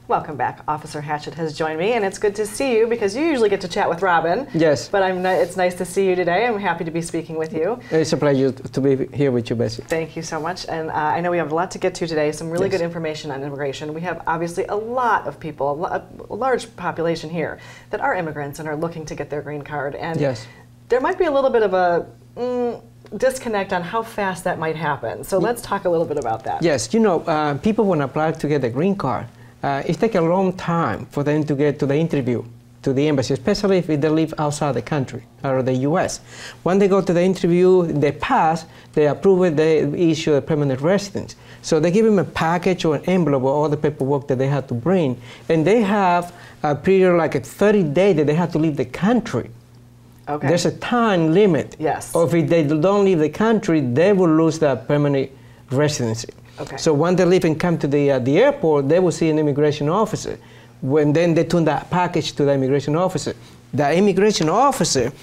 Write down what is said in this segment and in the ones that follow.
Welcome back. Officer Hatchett has joined me, and it's good to see you because you usually get to chat with Robin. Yes. But it's nice to see you today. I'm happy to be speaking with you. It's a pleasure to be here with you, Betsy. Thank you so much. And I know we have a lot to get to today, some really good information on immigration. We have obviously a lot of people, a large population here that are immigrants and are looking to get their green card. And there might be a little bit of a disconnect on how fast that might happen. So let's talk a little bit about that. Yes, you know, people want to apply to get the green card. It takes a long time for them to get to the interview, to the embassy, especially if they live outside the country or the U.S. When they go to the interview, they pass, they approve it, they issue a permanent residence. So they give them a package or an envelope with all the paperwork that they have to bring, and they have a period like a 30 days that they have to leave the country. Okay. There's a time limit. Yes. Or if they don't leave the country, they will lose that permanent residency. Okay. So when they leave and come to the airport, they will see an immigration officer. When then they turn that package to the immigration officer. The immigration officer,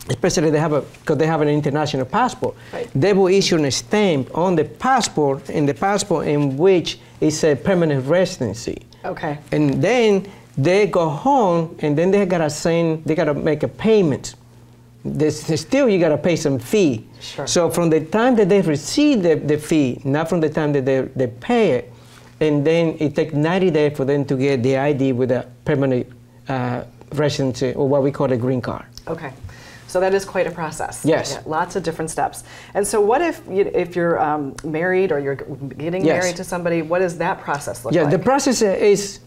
especially because they have an international passport, they will issue a stamp on the passport, in which it says permanent residency. Okay. And then they go home, and then they gotta make a payment. Still, you gotta pay some fee. Sure. So from the time that they receive the fee, not from the time that they pay it, and then it takes 90 days for them to get the ID with a permanent residency, or what we call a green card. Okay. So that is quite a process. Yes. Yeah, lots of different steps. And so what if you're married or you're getting married to somebody, what does that process look like? Yeah, the process is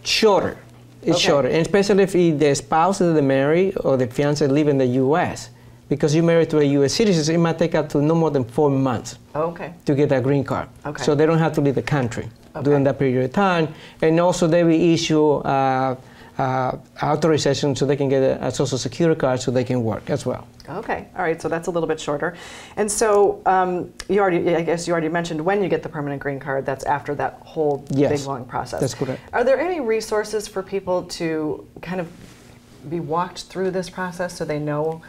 shorter. It's shorter, and especially if the spouse that they marry or the fiancé live in the U.S. Because you're married to a U.S. citizen, it might take up to no more than 4 months to get a green card. Okay. So they don't have to leave the country during that period of time. And also they will issue authorization so they can get a social security card so they can work as well. Okay, all right, so that's a little bit shorter. And so I guess you already mentioned when you get the permanent green card, that's after that whole big long process. That's correct. Are there any resources for people to kind of be walked through this process so they know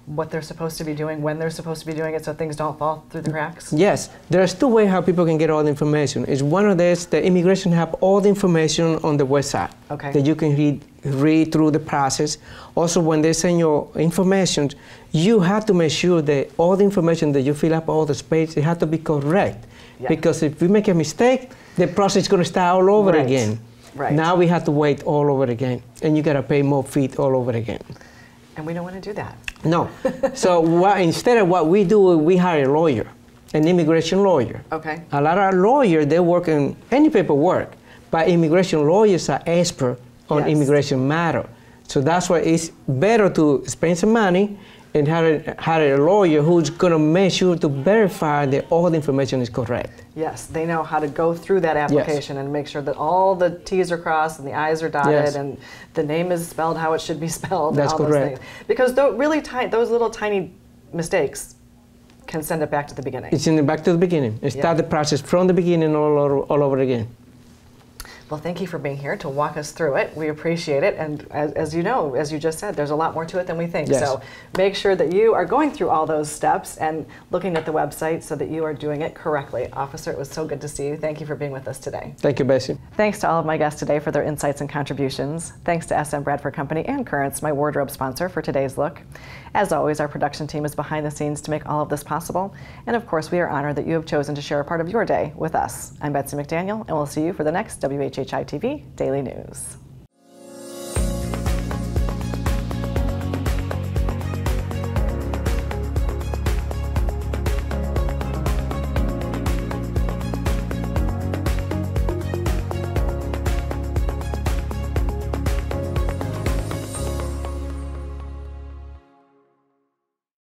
what they're supposed to be doing, when they're supposed to be doing it, so things don't fall through the cracks? Yes, there's two ways how people can get all the information. It's one of these, the immigration have all the information on the website that you can read through the process. Also, when they send your information, you have to make sure that all the information that you fill up, all the space, it has to be correct. Because if we make a mistake, the process is going to start all over again. Right. Now we have to wait all over again, and you got to pay more fee all over again. And we don't want to do that. No. So instead of what we do, we hire a lawyer, an immigration lawyer. Okay. A lot of lawyers, they work in any paperwork, but immigration lawyers are expert on immigration matter. So that's why it's better to spend some money and hire a lawyer who's going to make sure to verify that all the information is correct. Yes, they know how to go through that application and make sure that all the T's are crossed and the I's are dotted and the name is spelled how it should be spelled. That's and all correct. Those things. Because those little tiny mistakes can send it back to the beginning. It's back to the beginning. Start the process from the beginning all over again. Well, thank you for being here to walk us through it. We appreciate it. And as you know, as you just said, there's a lot more to it than we think. Yes. So make sure that you are going through all those steps and looking at the website so that you are doing it correctly. Officer, it was so good to see you. Thank you for being with us today. Thank you, Betsy. Thanks to all of my guests today for their insights and contributions. Thanks to SM Bradford Company and Currents, my wardrobe sponsor for today's look. As always, our production team is behind the scenes to make all of this possible. And of course, we are honored that you have chosen to share a part of your day with us. I'm Betsy McDaniel, and we'll see you for the next WHHI-TV Daily News.